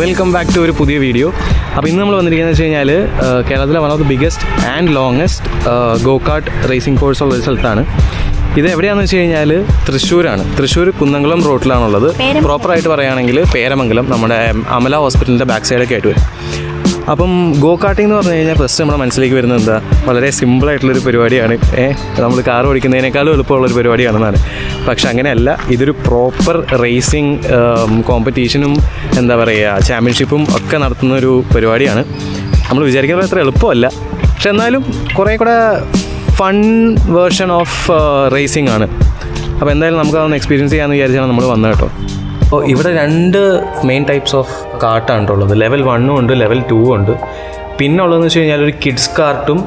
Welcome back to ഒരു പുതിയ video. അപ്പോൾ ഇന്ന് നമ്മൾ വന്നിരിക്കുന്നത് വെച്ച് കഴിഞ്ഞാൽ കേരളത്തിലെ one of the biggest and longest go kart racing course ഉള്ള ഒരു സ്ഥലത്താണ്. ഇത് എവിടെയാണെന്ന് വെച്ച് കഴിഞ്ഞാൽ തൃശ്ശൂരാണ്. തൃശ്ശൂർ കുന്നംകുളം റോട്ടിലാണുള്ളത്. പ്രോപ്പറായിട്ട് പറയുകയാണെങ്കിൽ പേരമംഗലം, നമ്മുടെ അമല ഹോസ്പിറ്റലിൻ്റെ ബാക്ക് സൈഡൊക്കെ ആയിട്ട് വരും. അപ്പം ഗോ കാർട്ടിംഗ് എന്ന് പറഞ്ഞു കഴിഞ്ഞാൽ ഫസ്റ്റ് നമ്മുടെ മനസ്സിലേക്ക് വരുന്നത് എന്താ, വളരെ സിമ്പിളായിട്ടുള്ളൊരു പരിപാടിയാണ്. നമ്മൾ കാർ ഓടിക്കുന്നതിനേക്കാളും എളുപ്പമുള്ളൊരു പരിപാടിയാണെന്നാണ്. പക്ഷെ അങ്ങനെയല്ല, ഇതൊരു പ്രോപ്പർ റേസിംഗ് കോമ്പറ്റീഷനും എന്താ പറയുക ചാമ്പ്യൻഷിപ്പും ഒക്കെ നടത്തുന്നൊരു പരിപാടിയാണ്. നമ്മൾ വിചാരിക്കുന്നത് അത്ര എളുപ്പമല്ല, പക്ഷെ എന്നാലും കുറേ കൂടെ ഫൺ വേർഷൻ ഓഫ് റേസിംഗ് ആണ്. അപ്പോൾ എന്തായാലും നമുക്കതൊന്ന് എക്സ്പീരിയൻസ് ചെയ്യാമെന്ന് വിചാരിച്ചാണ് നമ്മൾ വന്നത് കേട്ടോ. അപ്പോൾ ഇവിടെ രണ്ട് മെയിൻ ടൈപ്സ് ഓഫ് കാർട്ടാണ് ഉള്ളത്. ലെവൽ 1 ഉണ്ട്, ലെവൽ 2 ഉണ്ട്. പിന്നെ ഉള്ളതെന്ന് വെച്ച് കഴിഞ്ഞാൽ ഒരു കിഡ്സ് കാർട്ടും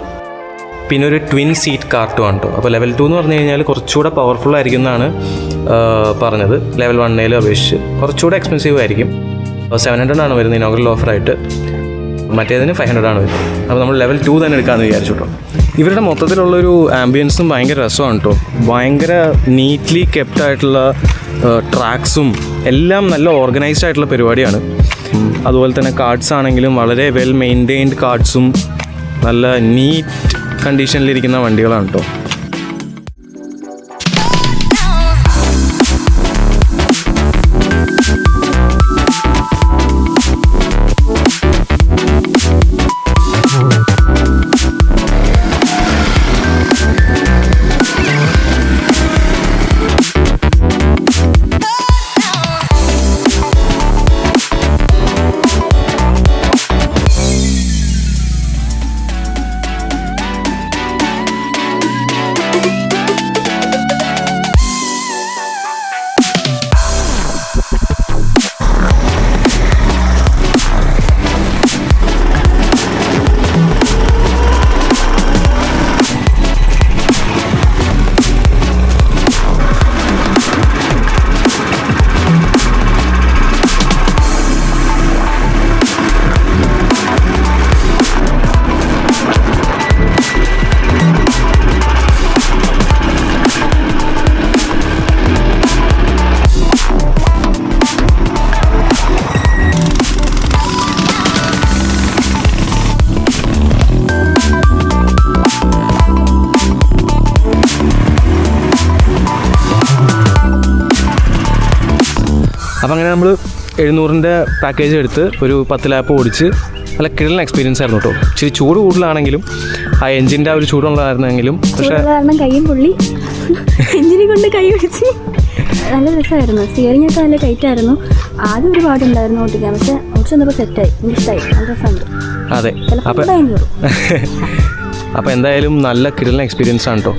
പിന്നെ ഒരു ട്വിൻ സീറ്റ് കാർട്ടും ആണ് കേട്ടോ. അപ്പോൾ ലെവൽ 2 എന്ന് പറഞ്ഞു കഴിഞ്ഞാൽ കുറച്ചുകൂടെ പവർഫുൾ ആയിരിക്കും എന്നാണ് പറഞ്ഞത്. ലെവൽ 1 അപേക്ഷിച്ച് കുറച്ചുകൂടെ എക്സ്പെൻസീവ് ആയിരിക്കും. 700 ആണ് വരുന്നത് ഇനോഗ്രൽ ഓഫറായിട്ട്, മറ്റേതിന് 500 ആണ് വരുന്നത്. അപ്പോൾ നമ്മൾ ലെവൽ 2 തന്നെ എടുക്കാമെന്ന് വിചാരിച്ചു കേട്ടോ. ഇവരുടെ മൊത്തത്തിലുള്ളൊരു ആംബിയൻസും ഭയങ്കര രസമാണ് കേട്ടോ. ഭയങ്കര നീറ്റ്ലി കെപ്റ്റായിട്ടുള്ള ട്രാക്സും എല്ലാം നല്ല ഓർഗനൈസ്ഡ് ആയിട്ടുള്ള പരിപാടിയാണ്. അതുപോലെ തന്നെ കാർഡ്സ് ആണെങ്കിലും വളരെ വെൽ മെയിൻറ്റെയിൻഡ് കാർഡ്സും നല്ല നീറ്റ് കണ്ടീഷനിലിരിക്കുന്ന വണ്ടികളാണ് കേട്ടോ. അപ്പോൾ അങ്ങനെ നമ്മൾ 700-ൻ്റെ പാക്കേജ് എടുത്ത് ഒരു 10 ലാപ്പ് ഓടിച്ച് നല്ല കിടലൻ എക്സ്പീരിയൻസ് ആയിരുന്നു കേട്ടോ. ഇച്ചിരി ചൂട് കൂടുതലാണെങ്കിലും ആ എഞ്ചിൻ്റെ ആ ഒരു ചൂടുള്ളതായിരുന്നെങ്കിലും പക്ഷേ കൈയും പൊള്ളി എഞ്ചിനെ കൊണ്ട് കൈ പിടിച്ച് നല്ല രസമായിരുന്നു. സ്റ്റിയറിംഗ് ഒക്കെ നല്ല ടൈറ്റായിരുന്നു. ആദ്യം ഒരു പാടുണ്ടായിരുന്നു ഓടിക്കാൻ, പക്ഷെ ഓടിച്ച് വന്നപ്പോൾ സെറ്റായി, എനിക്കിഷ്ടമായി, നല്ല രസമുണ്ട്. അതെ, അപ്പോൾ എന്തായാലും നല്ല കിടലൻ എക്സ്പീരിയൻസ് ആണ് കേട്ടോ.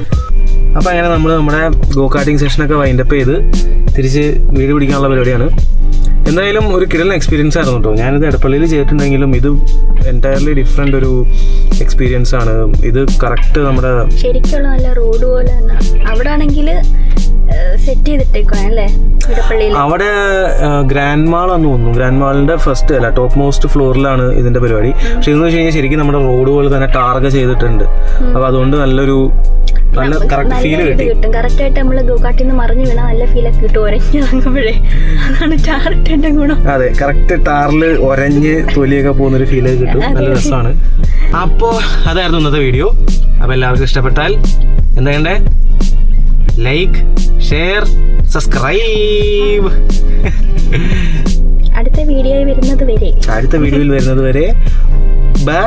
അപ്പോൾ അങ്ങനെ നമ്മൾ നമ്മുടെ ഗോ കാർട്ടിംഗ് സെഷനൊക്കെ വൈൻഡപ്പ് ചെയ്ത് തിരിച്ച് വീട് പിടിക്കാനുള്ള പരിപാടിയാണ്. എന്തായാലും ഒരു കിടലൻ എക്സ്പീരിയൻസ് ആയിരുന്നു കേട്ടോ. ഞാനിത് എടപ്പള്ളിയിൽ ചെയ്തിട്ടുണ്ടെങ്കിലും ഇത് എൻറ്റയർലി ഡിഫറെൻ്റ് ഒരു എക്സ്പീരിയൻസ് ആണ്. ഇത് കറക്റ്റ് നമ്മുടെ ശരിക്കുള്ള നല്ല റോഡ് പോലെ തന്നെ. അവിടെ ആണെങ്കിൽ സെറ്റ് ചെയ്തിട്ടേക്കാണ് അല്ലേ ഇടപ്പള്ളിയിൽ. അവിടെ ഗ്രാൻഡ് മാളാന്ന് തോന്നുന്നു. ഗ്രാൻഡ് മാളിൻ്റെ ഫസ്റ്റ് അല്ല ടോപ്പ് മോസ്റ്റ് ഫ്ലോറിലാണ് ഇതിൻ്റെ പരിപാടി. പക്ഷെ ഇതെന്ന് വെച്ച് കഴിഞ്ഞാൽ ശരിക്കും നമ്മുടെ റോഡ് പോലെ തന്നെ ടാർഗറ്റ് ചെയ്തിട്ടുണ്ട്. അപ്പോൾ അതുകൊണ്ട് നല്ലൊരു നല്ല കറക്റ്റ് ഫീല് കിട്ടും. കറക്റ്റ് ആയിട്ട് നമ്മൾ ഗോകാട്ടിൽ നിന്ന് മറിഞ്ഞു വീണാൽ നല്ല ഫീലൊക്കെ കിട്ടും ഒരഞ്ഞിറങ്ങുമ്പോഴേ. അതാണ് ടാറിന്റെ ഗുണം. അതെ, കറക്റ്റ് ടാറിൽ ഒരഞ്ഞ് തൊലിയൊക്കെ പോകുന്നൊരു ഫീലൊക്കെ കിട്ടും. നല്ല രസമാണ്. അപ്പോൾ അതായിരുന്നു ഇന്നത്തെ വീഡിയോ. അപ്പോൾ എല്ലാവർക്കും ഇഷ്ടപ്പെട്ടാൽ എന്താ വേണ്ടേ? Like, share, subscribe. അടുത്ത വീഡിയോയിൽ വരുന്നത് വരെ ബൈ.